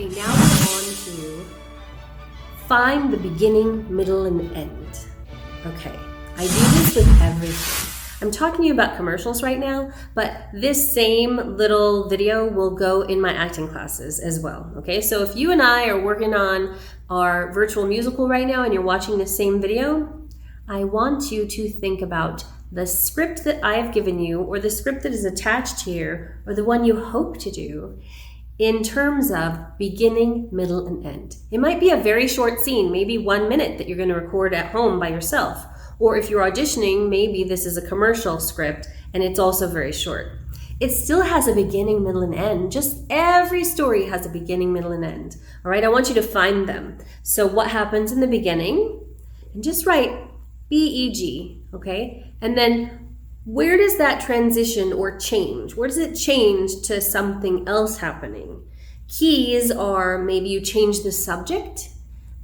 Okay, now we're on to find the beginning, middle, and end. Okay, I do this with everything. I'm talking to you about commercials right now, but this same little video will go in my acting classes as well. Okay, so if you and I are working on our virtual musical right now and you're watching the same video, I want you to think about the script that I've given you, or the script that is attached here, or the one you hope to do, in terms of beginning, middle, and end. It might be a very short scene, maybe 1 minute that you're going to record at home by yourself. Or if you're auditioning, maybe this is a commercial script and it's also very short. It still has a beginning, middle, and end. Just every story has a beginning, middle, and end. All right, I want you to find them. So what happens in the beginning? And just write BEG, okay? And then where does that transition or change? Where does it change to something else happening? Keys are maybe you change the subject,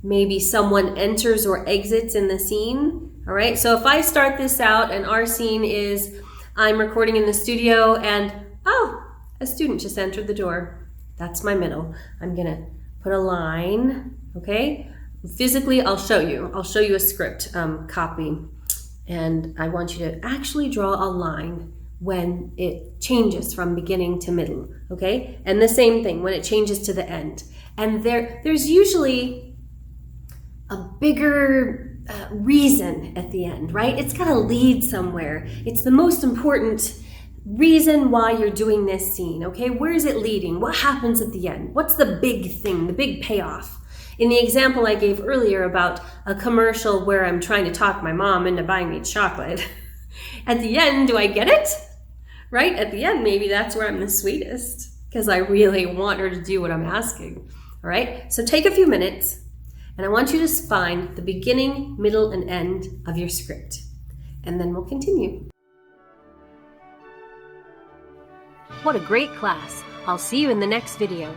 maybe someone enters or exits in the scene. All right, so if I start this out and our scene is I'm recording in the studio and, oh, a student just entered the door. That's my middle. I'm gonna put a line, okay? Physically, I'll show you a script copy, and I want you to actually draw a line when it changes from beginning to middle, okay? And the same thing when it changes to the end. And there's usually a bigger reason at the end, right? It's got to lead somewhere. It's the most important reason why you're doing this scene, okay? Where is it leading? What happens at the end? What's the big thing, the big payoff? In the example I gave earlier about a commercial where I'm trying to talk my mom into buying me chocolate, at the end, do I get it? Right? At the end, maybe that's where I'm the sweetest because I really want her to do what I'm asking, all right? So take a few minutes, and I want you to find the beginning, middle, and end of your script. And then we'll continue. What a great class. I'll see you in the next video.